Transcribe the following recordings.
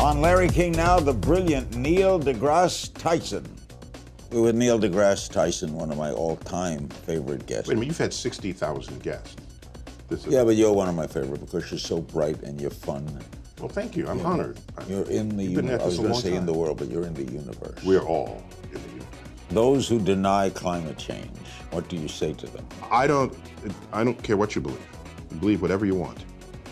On Larry King Now, the brilliant Neil deGrasse Tyson. With Neil deGrasse Tyson, one of my all-time favorite guests. Wait a minute, you've had 60,000 guests. Yeah, but you're one of my favorite because you're so bright and you're fun. Well, thank you. I'm honored. You're in the universe. I was going to say in the world, but you're in the universe. We're all in the universe. Those who deny climate change, what do you say to them? I don't care what you believe. Believe whatever you want.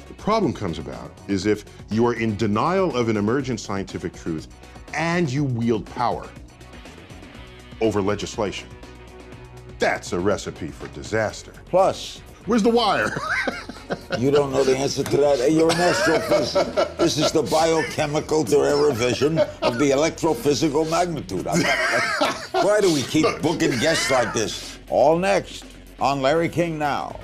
The problem comes about is if you are in denial of an emergent scientific truth and you wield power over legislation. That's a recipe for disaster. Plus, where's the wire? You don't know the answer to that? Hey, you're an astrophysicist. This is the biochemical derivation of the electrophysical magnitude. Why do we keep booking guests like this? All next on Larry King Now.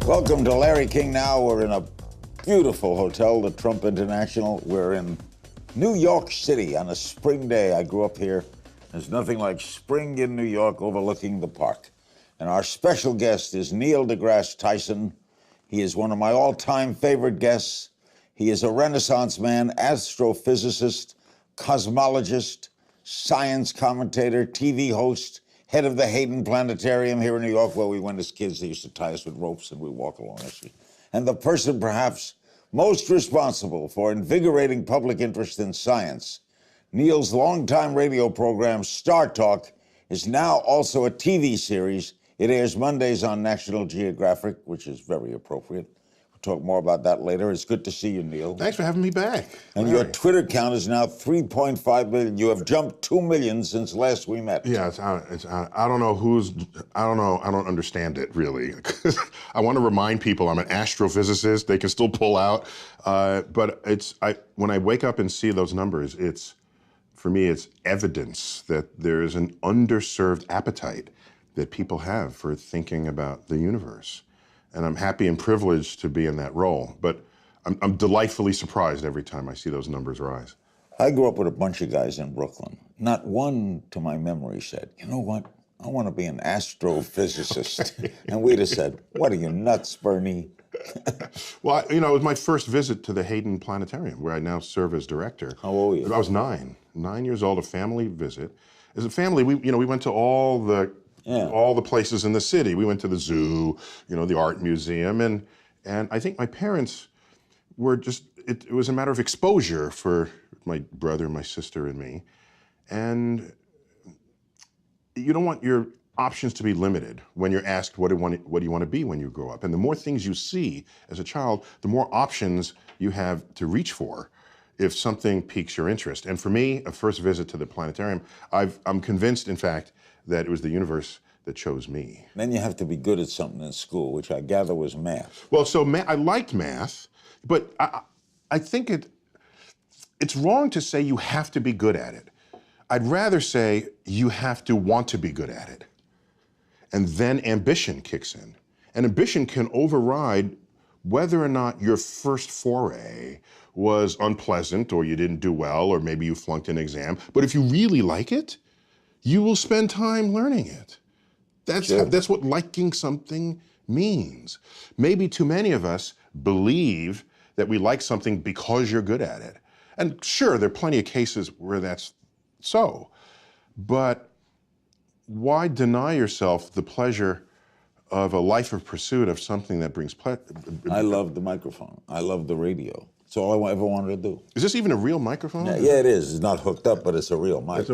Welcome to Larry King Now. We're in a beautiful hotel, the Trump International. We're in New York City on a spring day. I grew up here. There's nothing like spring in New York overlooking the park. And our special guest is Neil deGrasse Tyson. He is one of my all-time favorite guests. He is a Renaissance man, astrophysicist, cosmologist, science commentator, TV host, head of the Hayden Planetarium here in New York, where we went as kids. They used to tie us with ropes and we'd walk along the street. And the person perhaps most responsible for invigorating public interest in science. Neil's longtime radio program, Star Talk, is now also a TV series. It airs Mondays on National Geographic, which is very appropriate. We'll talk more about that later. It's good to see you, Neil. Thanks for having me back. And your Twitter count is now 3.5 million. You have jumped 2 million since last we met. Yeah, I don't understand it, really. I want to remind people I'm an astrophysicist. They can still pull out. But when I wake up and see those numbers, for me, it's evidence that there is an underserved appetite that people have for thinking about the universe. And I'm happy and privileged to be in that role. But I'm delightfully surprised every time I see those numbers rise. I grew up with a bunch of guys in Brooklyn. Not one, to my memory, said, you know what? I want to be an astrophysicist. Okay. And we'd have said, what are you, nuts, Bernie? Well, it was my first visit to the Hayden Planetarium, where I now serve as director. How old were you? I was 9 years old, a family visit. As a family, we went to all the places in the city. We went to the zoo, the art museum, and I think my parents were it was a matter of exposure for my brother, my sister, and me. And you don't want your options to be limited when you're asked what do you want to be when you grow up. And the more things you see as a child, the more options you have to reach for if something piques your interest. And for me, a first visit to the planetarium, I'm convinced, in fact, that it was the universe that chose me. Then you have to be good at something in school, which I gather was math. Well, so I liked math, but I think it's wrong to say you have to be good at it. I'd rather say you have to want to be good at it. And then ambition kicks in. And ambition can override whether or not your first foray was unpleasant, or you didn't do well, or maybe you flunked an exam. But if you really like it, you will spend time learning it. That's what liking something means. Maybe too many of us believe that we like something because you're good at it. And sure, there are plenty of cases where that's so. But why deny yourself the pleasure of a life of pursuit of something that brings pleasure? I love the microphone. I love the radio. It's all I ever wanted to do. Is this even a real microphone? Yeah, it is. It's not hooked up, but it's a real mic.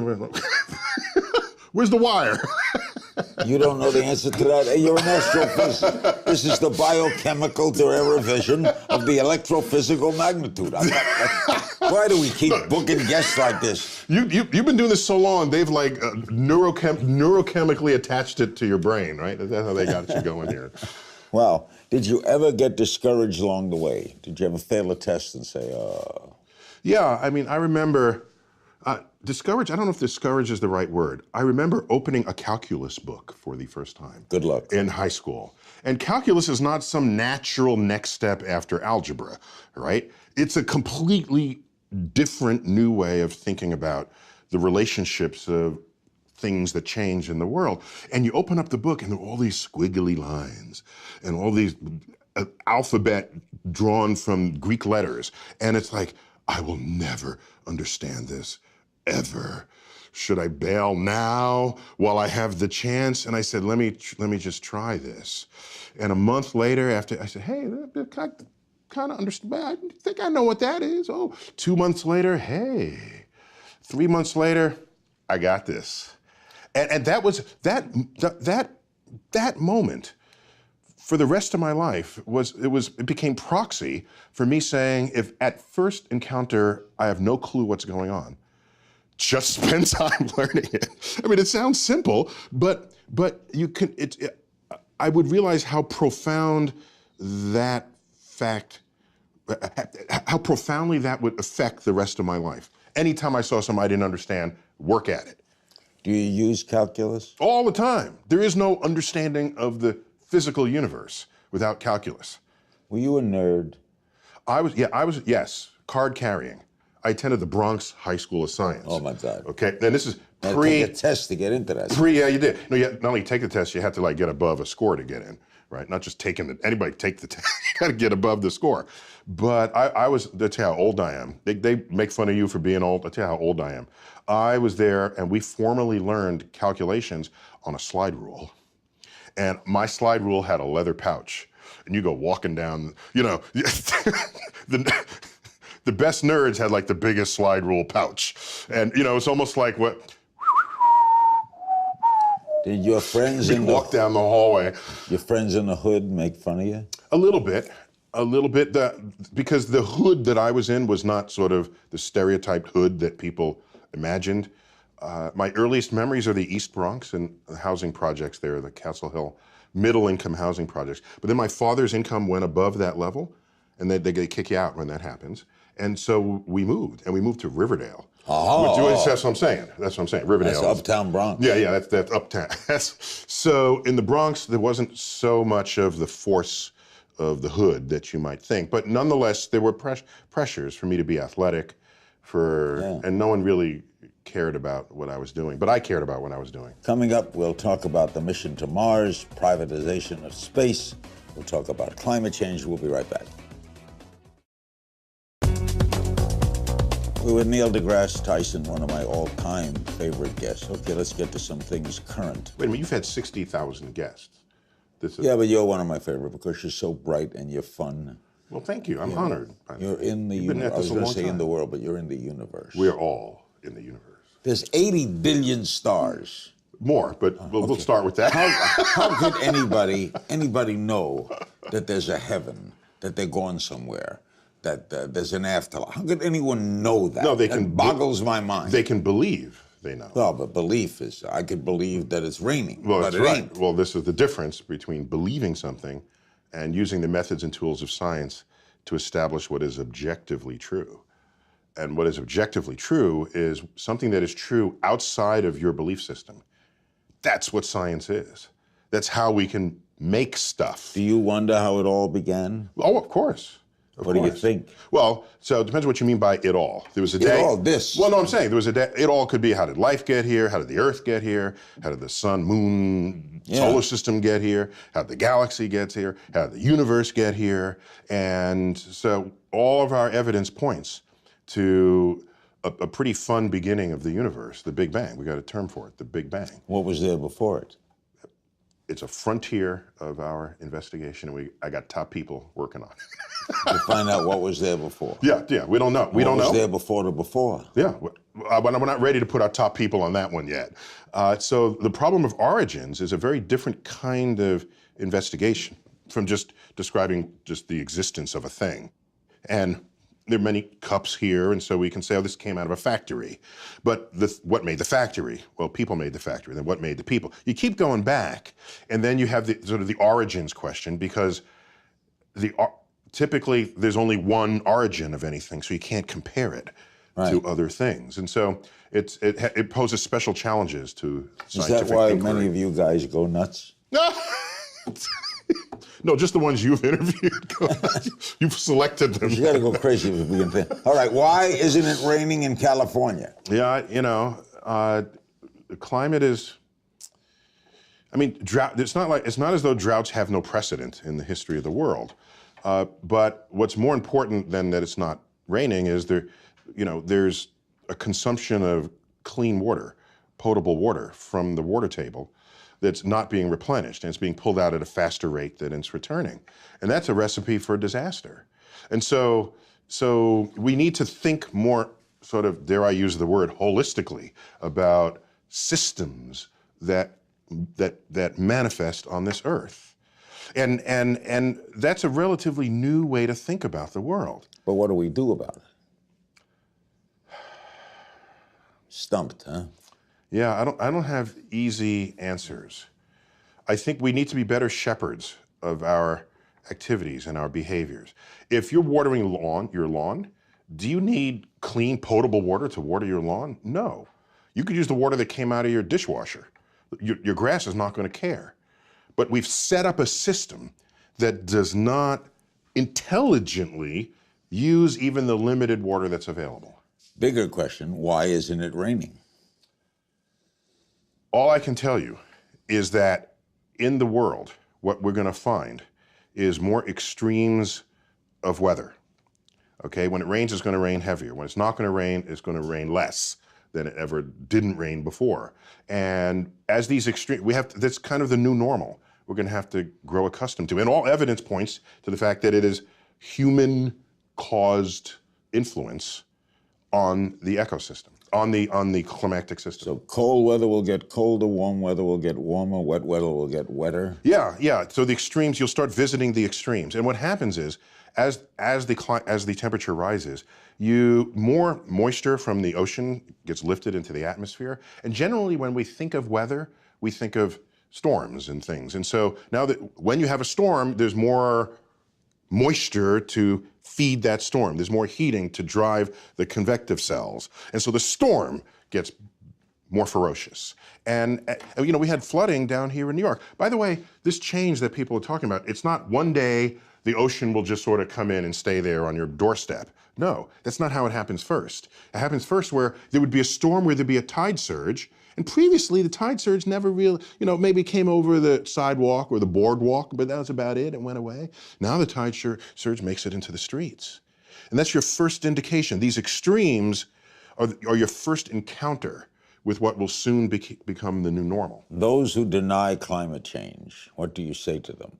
Where's the wire? You don't know the answer to that? Hey, you're an astrophysicist. This is the biochemical derivation of the electrophysical magnitude. Why do we keep booking guests like this? You've been doing this so long, they've neurochemically attached it to your brain, right? That's how they got you going here. Well, did you ever get discouraged along the way? Did you ever fail a test and say, Yeah, I remember discouraged, I don't know if discouraged is the right word. I remember opening a calculus book for the first time. Good luck. In high school. And calculus is not some natural next step after algebra, right? It's a completely different new way of thinking about the relationships of things that change in the world. And you open up the book and there are all these squiggly lines and all these alphabet drawn from Greek letters. And it's like, I will never understand this, ever. Should I bail now while I have the chance? And I said, let me just try this. And a month later, after I said, hey, I kind of understand, I think I know what that is. Oh, 2 months later, hey. 3 months later, I got this. And that was, that moment for the rest of my life it became proxy for me saying, if at first encounter, I have no clue what's going on, just spend time learning it. I mean, it sounds simple, but you can, I would realize how profound that fact, how profoundly that would affect the rest of my life. Anytime I saw something I didn't understand, work at it. Do you use calculus? All the time. There is no understanding of the physical universe without calculus. Were you a nerd? I was, yes, card carrying. I attended the Bronx High School of Science. Oh my God. Okay, and this is take a test to get into that. Yeah, you did. No, you not only take the test, you had to like get above a score to get in, right? Not just anybody take the test, you gotta get above the score. But that's how old I am. They make fun of you for being old, that's how old I am. I was there and we formally learned calculations on a slide rule. And my slide rule had a leather pouch. And you go walking down, you know, the best nerds had like the biggest slide rule pouch. And you know, it's almost like what? Did your friends walk down the hallway. Your friends in the hood make fun of you? A little bit. Because the hood that I was in was not sort of the stereotyped hood that people imagined. My earliest memories are the East Bronx and the housing projects there, the Castle Hill middle-income housing projects. But then my father's income went above that level, and they kick you out when that happens. And so we moved to Riverdale. Oh. That's what I'm saying. Riverdale. That's uptown Bronx. Yeah, that's uptown. So in the Bronx, there wasn't so much of the force of the hood that you might think. But nonetheless, there were pressures for me to be athletic, and no one really cared about what I was doing. But I cared about what I was doing. Coming up, we'll talk about the mission to Mars, privatization of space. We'll talk about climate change. We'll be right back. We're with Neil deGrasse Tyson, one of my all-time favorite guests. Okay, let's get to some things current. Wait a minute, you've had 60,000 guests. Yeah, but you're one of my favorite because you're so bright and you're fun. Well, thank you. I'm honored. You're in the universe. I was going to say in the world, but you're in the universe. We're all in the universe. There's 80 billion stars. More, but we'll start with that. How could anybody know that there's a heaven, that they're going somewhere, that there's an afterlife? How could anyone know that? No, That boggles my mind. They can believe they know. Well, but belief is, I could believe that it's raining, well, but that's it right. ain't. Well, this is the difference between believing something and using the methods and tools of science to establish what is objectively true. And what is objectively true is something that is true outside of your belief system. That's what science is. That's how we can make stuff. Do you wonder how it all began? Oh, of course. What do you think? Well, so it depends what you mean by it all. There was a day. It all, this. Well, no, I'm saying there was a day. It all could be, how did life get here? How did the Earth get here? How did the sun, moon, solar system get here? How did the galaxy get here? How did the universe get here? And so all of our evidence points to a pretty fun beginning of the universe, the Big Bang. We got a term for it, the Big Bang. What was there before it? It's a frontier of our investigation, and I got top people working on it. To find out what was there before. Yeah, we don't know. We don't know. What was there before the before? Yeah, we're not ready to put our top people on that one yet. So the problem of origins is a very different kind of investigation from just describing just the existence of a thing. And there are many cups here, and so we can say, oh, this came out of a factory. But what made the factory? Well, people made the factory. Then what made the people? You keep going back, and then you have the sort of the origins question, because typically there's only one origin of anything, so you can't compare it to other things. And so it poses special challenges to scientific Is that why inquiry. many of you guys go nuts? No, just the ones you've interviewed. You've selected them. You got to go crazy if we can think. All right, why isn't it raining in California? Yeah, the climate is. I mean, drought. It's not as though droughts have no precedent in the history of the world. But what's more important than that it's not raining is there's a consumption of clean water, potable water from the water table that's not being replenished, and it's being pulled out at a faster rate than it's returning. And that's a recipe for disaster. And so we need to think more, sort of, dare I use the word, holistically about systems that manifest on this earth. And that's a relatively new way to think about the world. But what do we do about it? Stumped, huh? Yeah, I don't have easy answers. I think we need to be better shepherds of our activities and our behaviors. If you're watering your lawn, do you need clean, potable water to water your lawn? No. You could use the water that came out of your dishwasher. Your grass is not going to care. But we've set up a system that does not intelligently use even the limited water that's available. Bigger question, why isn't it raining? All I can tell you is that in the world, what we're going to find is more extremes of weather. Okay, when it rains, it's going to rain heavier. When it's not going to rain, it's going to rain less than it ever didn't rain before. And as these extreme, that's kind of the new normal we're going to have to grow accustomed to. And all evidence points to the fact that it is human-caused influence on the ecosystem, on the climatic system. So cold weather will get colder, warm weather will get warmer, wet weather will get wetter? Yeah. So the extremes, you'll start visiting the extremes. And what happens is, as the temperature rises, more moisture from the ocean gets lifted into the atmosphere. And generally, when we think of weather, we think of storms and things. And so now that when you have a storm, there's more moisture to feed that storm. There's more heating to drive the convective cells. And so the storm gets more ferocious. And we had flooding down here in New York. By the way, this change that people are talking about, it's not one day the ocean will just sort of come in and stay there on your doorstep. No, that's not how it happens first. It happens first where there would be a storm where there'd be a tide surge. And previously, the tide surge never really, maybe came over the sidewalk or the boardwalk, but that was about it. It went away. Now the tide surge makes it into the streets. And that's your first indication. These extremes are your first encounter with what will soon become the new normal. Those who deny climate change, what do you say to them?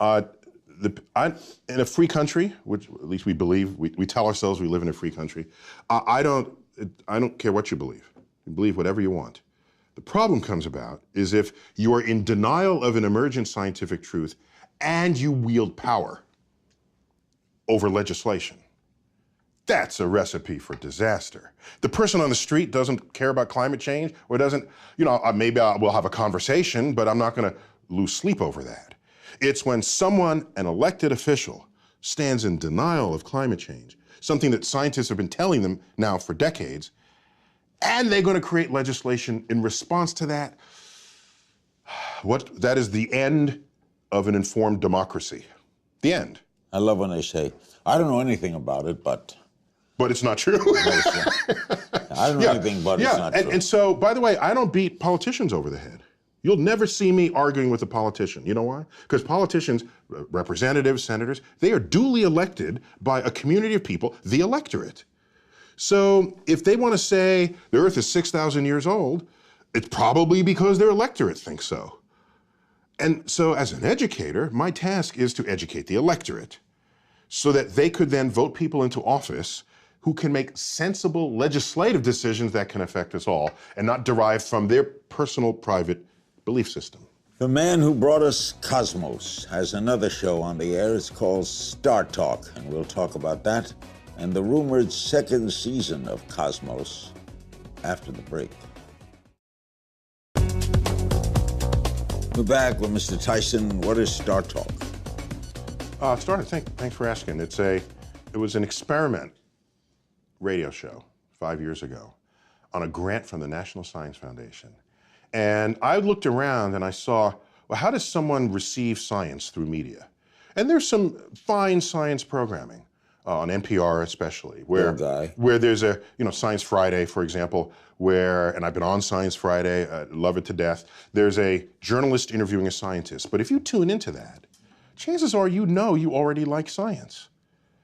In a free country, which at least we believe, we tell ourselves we live in a free country, I don't care what you believe. You believe whatever you want. The problem comes about is if you are in denial of an emergent scientific truth and you wield power over legislation. That's a recipe for disaster. The person on the street doesn't care about climate change or doesn't, maybe we'll have a conversation, but I'm not going to lose sleep over that. It's when an elected official, stands in denial of climate change, something that scientists have been telling them now for decades, and they're going to create legislation in response to that. That is the end of an informed democracy. The end. I love when they say, I don't know anything about it, but it's not true. I don't know anything, but it's not true. And so, by the way, I don't beat politicians over the head. You'll never see me arguing with a politician. You know why? Because politicians, representatives, senators, they are duly elected by a community of people, the electorate. So if they want to say the Earth is 6,000 years old, it's probably because their electorate thinks so. And so as an educator, my task is to educate the electorate so that they could then vote people into office who can make sensible legislative decisions that can affect us all and not derive from their personal, private belief system. The man who brought us Cosmos has another show on the air. It's called Star Talk, and we'll talk about that and the rumored second season of Cosmos after the break. We're back with Mr. Tyson. What is Star Talk? Thanks for asking. It was an experiment radio show 5 years ago on a grant from the National Science Foundation. And I looked around and I saw well, how does someone receive science through media? And there's some fine science programming on NPR especially, where there's a, Science Friday, for example, and I've been on Science Friday, I love it to death. There's a journalist interviewing a scientist. But if you tune into that, chances are you already like science.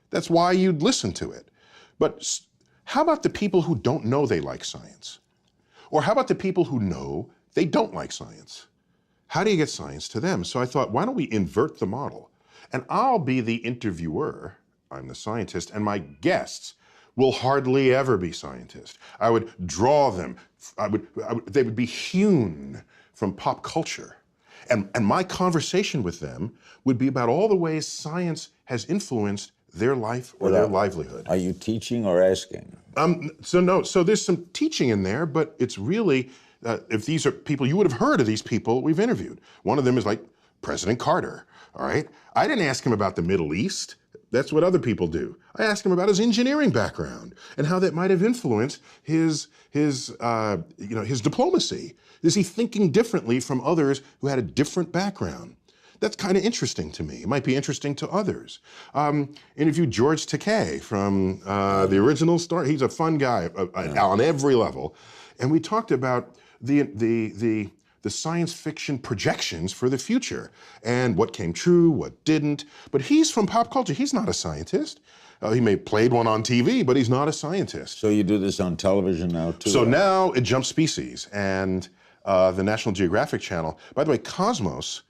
That's why you'd listen to it. But how about the people who don't know they like science? Or how about the people who know they don't like science? How do you get science to them? So I thought, why don't we invert the model? And I'll be the interviewer, I'm the scientist, and my guests will hardly ever be scientists. I would draw them, they would be hewn from pop culture. And my conversation with them would be about all the ways science has influenced their life or their livelihood. Are you teaching or asking? So there's some teaching in there, but it's really, if these are people, you would have heard of these people we've interviewed. One of them is like President Carter, all right? I didn't ask him about the Middle East. That's what other people do. I asked him about his engineering background and how that might have influenced his diplomacy. Is he thinking differently from others who had a different background? That's kind of interesting to me. It might be interesting to others. Interviewed George Takei from the original Star. He's a fun guy on every level. And we talked about the science fiction projections for the future and what came true, what didn't. But he's from pop culture. He's not a scientist. He may have played one on TV, but he's not a scientist. So you do this on television now, too? So now it jumps species. And the National Geographic Channel, by the way, Cosmos,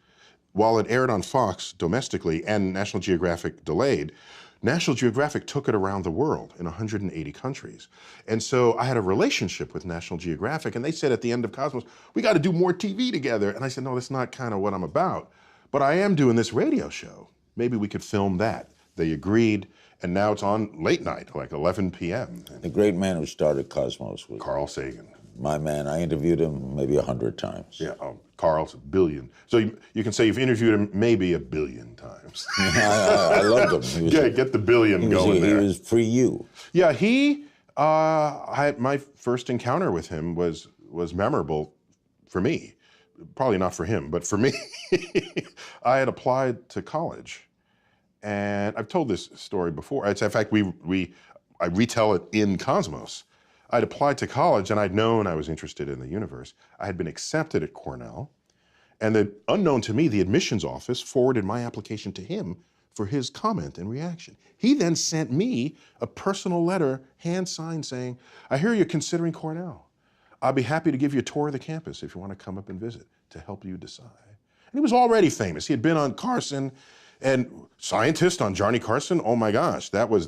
while it aired on Fox domestically and National Geographic delayed, National Geographic took it around the world in 180 countries. And so I had a relationship with National Geographic, and they said at the end of Cosmos, we got to do more TV together. And I said, no, that's not kind of what I'm about. But I am doing this radio show. Maybe we could film that. They agreed, and now it's on late night, like 11 p.m. The great man who started Cosmos was Carl Sagan. My man. I interviewed him maybe 100 times. Yeah, Carl's a billion. So you can say you've interviewed him maybe a billion times. I loved him. Get the billion going there. He was pre-you. Yeah, my first encounter with him was memorable for me. Probably not for him, but for me. I had applied to college, and I've told this story before. In fact, I retell it in Cosmos. I'd applied to college, and I'd known I was interested in the universe. I had been accepted at Cornell, and unknown to me, the admissions office forwarded my application to him for his comment and reaction. He then sent me a personal letter, hand-signed, saying, I hear you're considering Cornell. I'll be happy to give you a tour of the campus if you want to come up and visit to help you decide. And he was already famous. He had been on Carson, and scientist on Johnny Carson, oh my gosh, that was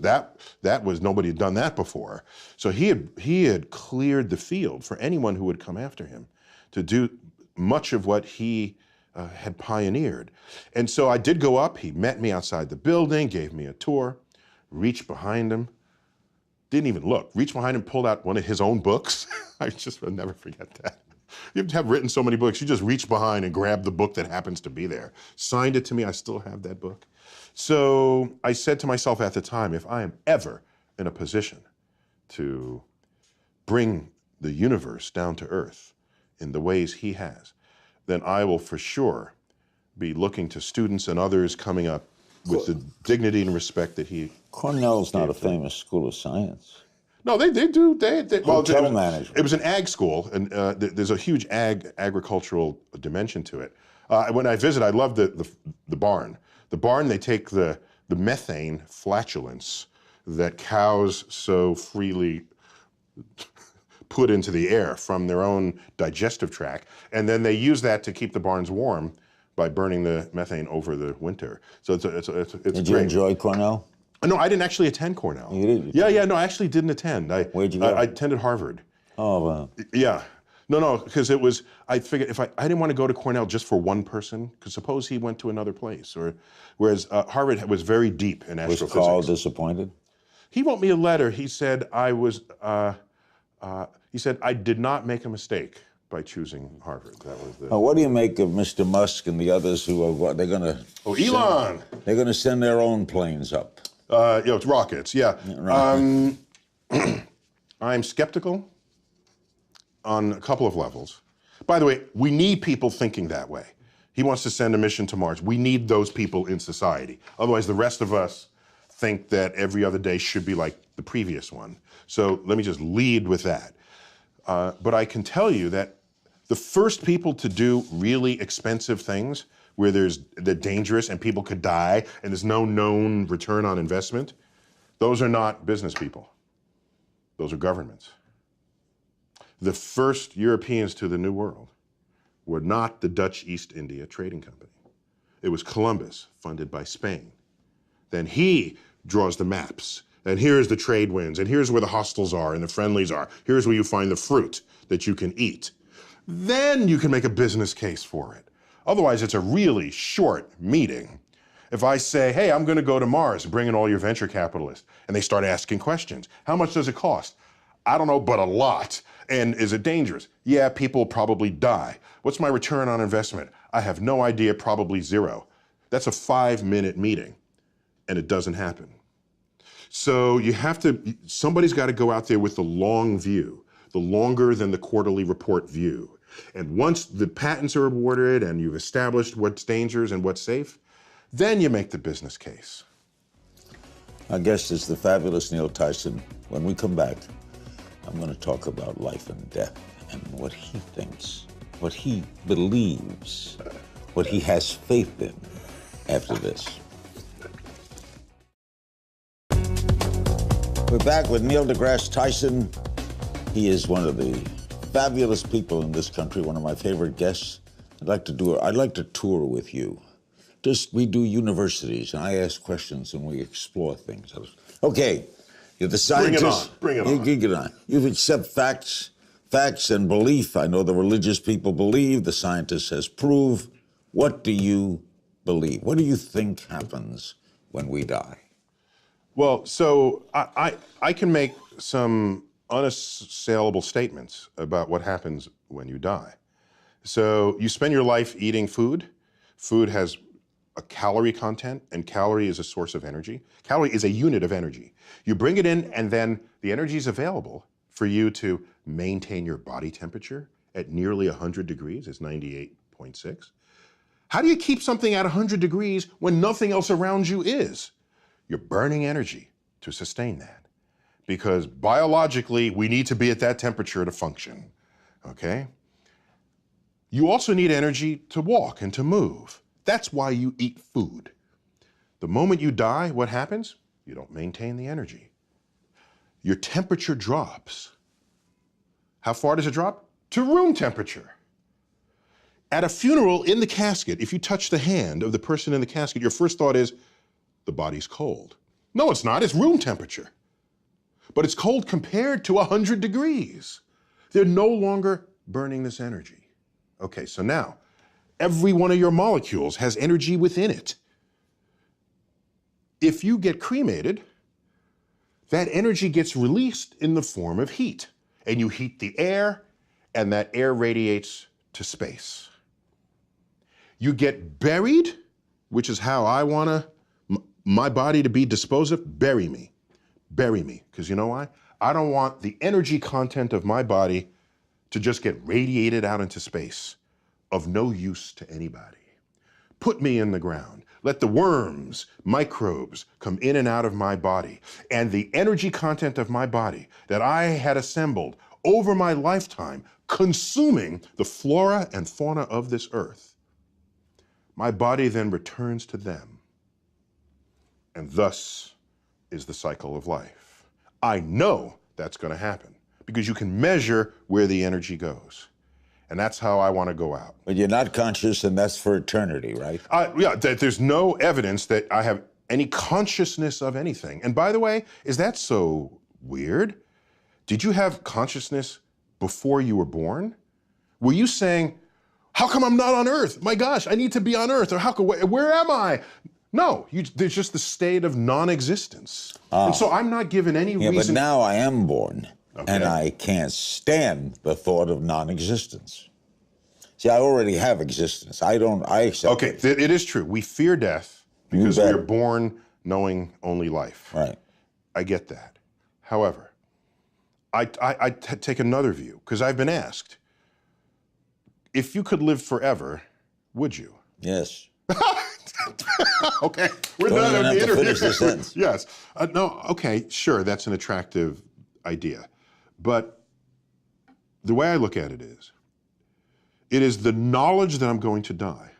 nobody had done that before. So he had cleared the field for anyone who would come after him to do much of what he had pioneered. And so I did go up, he met me outside the building, gave me a tour, reached behind him, didn't even look, reached behind him, pulled out one of his own books. I'll never forget that. You have written so many books, you just reach behind and grab the book that happens to be there. Signed it to me, I still have that book. So I said to myself at the time, if I am ever in a position to bring the universe down to earth in the ways he has, then I will for sure be looking to students and others coming up with the dignity and respect that he... Cornell's not a famous school of science. No, they do. Hotel management. It was an ag school, and there's a huge agricultural dimension to it. When I visit, I love the barn. The barn, they take the methane flatulence that cows so freely put into the air from their own digestive tract, and then they use that to keep the barns warm by burning the methane over the winter. So it's Did you enjoy Cornell? No, I didn't actually attend Cornell. You didn't? Yeah, no, I actually didn't attend. Where'd you go? I attended Harvard. Oh, wow. Yeah. No, because I figured I didn't want to go to Cornell just for one person, because suppose he went to another place, whereas Harvard was very deep in astrophysics. Was Carl disappointed? He wrote me a letter. He said I did not make a mistake by choosing Harvard. That was the... What do you make of Mr. Musk and the others who are, they're going to... Oh, Elon! They're going to send their own planes up. It's rockets, yeah. Right. I'm skeptical on a couple of levels. By the way, we need people thinking that way. He wants to send a mission to Mars. We need those people in society. Otherwise, the rest of us think that every other day should be like the previous one. So let me just lead with that. But I can tell you that the first people to do really expensive things where they're dangerous and people could die and there's no known return on investment, those are not business people. Those are governments. The first Europeans to the New World were not the Dutch East India Trading Company. It was Columbus, funded by Spain. Then he draws the maps, and here's the trade winds, and here's where the hostiles are and the friendlies are. Here's where you find the fruit that you can eat. Then you can make a business case for it. Otherwise, it's a really short meeting. If I say, hey, I'm going to go to Mars, bring in all your venture capitalists, and they start asking questions. How much does it cost? I don't know, but a lot. And is it dangerous? Yeah, people probably die. What's my return on investment? I have no idea, probably zero. That's a 5-minute meeting, and it doesn't happen. So somebody's got to go out there with the long view, the longer than the quarterly report view. And once the patents are awarded and you've established what's dangerous and what's safe, then you make the business case. Our guest is the fabulous Neil Tyson. When we come back, I'm going to talk about life and death and what he thinks, what he believes, what he has faith in after this. We're back with Neil deGrasse Tyson. He is one of the fabulous people in this country, one of my favorite guests. I'd like to tour with you. We do universities, and I ask questions and we explore things. Okay, you're the scientist. Bring it on. You accept facts and belief. I know the religious people believe, the scientist has proved. What do you believe? What do you think happens when we die? Well, so I can make some unassailable statements about what happens when you die. So you spend your life eating food. Food has a calorie content, and calorie is a source of energy. Calorie is a unit of energy. You bring it in, and then the energy is available for you to maintain your body temperature at nearly 100 degrees. It's 98.6. How do you keep something at 100 degrees when nothing else around you is? You're burning energy to sustain that. Because biologically, we need to be at that temperature to function, okay? You also need energy to walk and to move. That's why you eat food. The moment you die, what happens? You don't maintain the energy. Your temperature drops. How far does it drop? To room temperature. At a funeral, in the casket, if you touch the hand of the person in the casket, your first thought is, the body's cold. No, it's not. It's room temperature. But it's cold compared to 100 degrees. They're no longer burning this energy. Okay, so now, every one of your molecules has energy within it. If you get cremated, that energy gets released in the form of heat. And you heat the air, and that air radiates to space. You get buried, which is how I want my body to be disposed of. Bury me. Bury me. Because you know why? I don't want the energy content of my body to just get radiated out into space, of no use to anybody. Put me in the ground. Let the worms, microbes come in and out of my body. And the energy content of my body that I had assembled over my lifetime, consuming the flora and fauna of this earth, my body then returns to them. And thus is the cycle of life. I know that's going to happen because you can measure where the energy goes. And that's how I want to go out. But you're not conscious, and that's for eternity, right? Yeah, there's no evidence that I have any consciousness of anything. And by the way, is that so weird? Did you have consciousness before you were born? Were you saying, how come I'm not on Earth? My gosh, I need to be on Earth. Or where am I? No, there's just the state of non-existence. And so I'm not given any reason. Yeah, but now I am born. Okay. And I can't stand the thought of non-existence. See, I already have existence. I accept Okay, it is true. We fear death because we are born knowing only life. Right. I get that. However, I take another view, because I've been asked, if you could live forever, would you? Yes. Okay, we're Don't done even with the have to interview. finish the sentence. Yes. No, okay, sure, that's an attractive idea. But the way I look at it is the knowledge that I'm going to die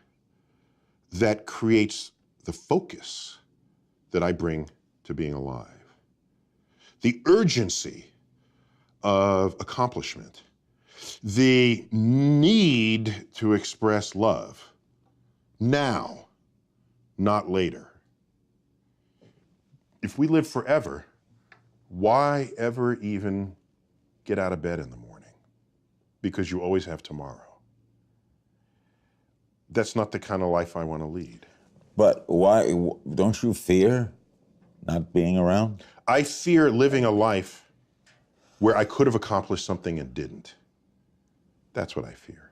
that creates the focus that I bring to being alive. The urgency of accomplishment, the need to express love now, not later. If we live forever, why ever even get out of bed in the morning? Because you always have tomorrow. That's not the kind of life I want to lead. But why, don't you fear not being around? I fear living a life where I could have accomplished something and didn't. That's what I fear.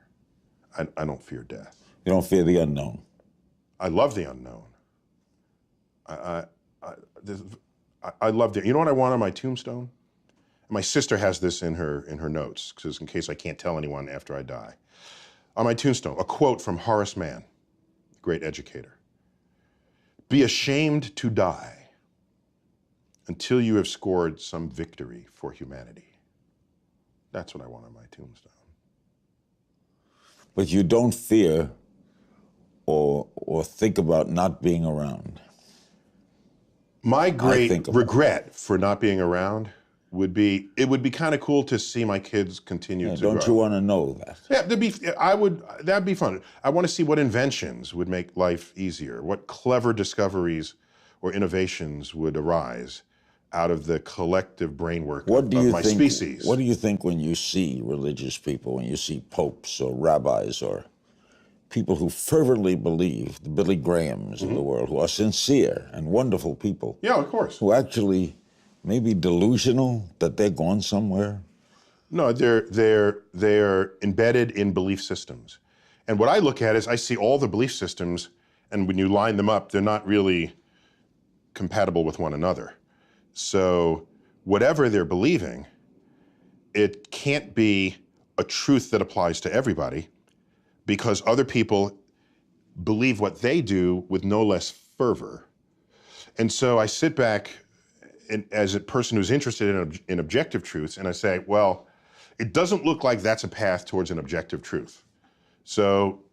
I don't fear death. You don't fear the unknown? I love the unknown. I love the, you know what I want on my tombstone? My sister has this in her notes, because in case I can't tell anyone after I die. On my tombstone, a quote from Horace Mann, great educator. Be ashamed to die until you have scored some victory for humanity. That's what I want on my tombstone. But you don't fear or think about not being around? My great regret for not being around would be, it would be kind of cool to see my kids continue to grow. Don't you want to know that? Yeah, that'd be fun. I want to see what inventions would make life easier, what clever discoveries or innovations would arise out of the collective brainwork of my species. What do you think when you see religious people, when you see popes or rabbis or people who fervently believe, the Billy Grahams of the world, who are sincere and wonderful people? Yeah, of course. Who actually may be delusional that they're going somewhere? No, they're embedded in belief systems. And what I look at is I see all the belief systems, and when you line them up, they're not really compatible with one another. So whatever they're believing, it can't be a truth that applies to everybody, because other people believe what they do with no less fervor. And so I sit back as a person who's interested in objective truths, and I say, well, it doesn't look like that's a path towards an objective truth. So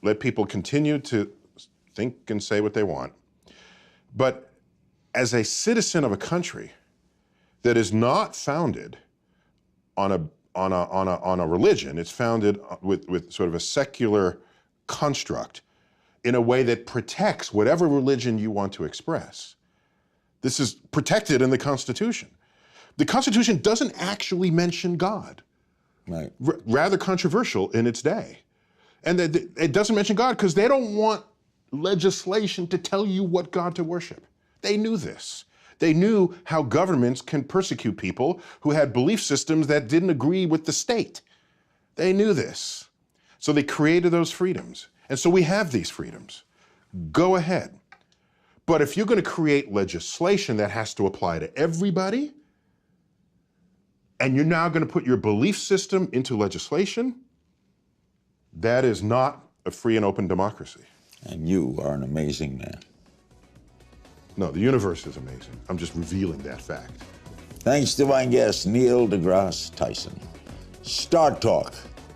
let people continue to think and say what they want. But as a citizen of a country that is not founded on a religion, it's founded with sort of a secular construct in a way that protects whatever religion you want to express. This is protected in the Constitution. The Constitution doesn't actually mention God. Right. Rather controversial in its day. And it doesn't mention God because they don't want legislation to tell you what God to worship. They knew this. They knew how governments can persecute people who had belief systems that didn't agree with the state. They knew this. So they created those freedoms. And so we have these freedoms. Go ahead. But if you're going to create legislation that has to apply to everybody, and you're now going to put your belief system into legislation, that is not a free and open democracy. And you are an amazing man. No, the universe is amazing. I'm just revealing that fact. Thanks to my guest, Neil deGrasse Tyson. Star Talk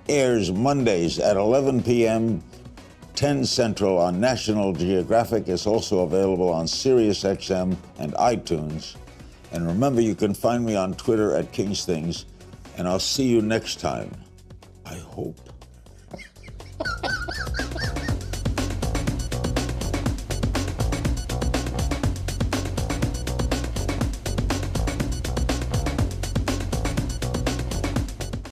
airs Mondays at 11 p.m., 10 Central on National Geographic. It's also available on SiriusXM and iTunes. And remember, you can find me on Twitter at King's Things, and I'll see you next time, I hope.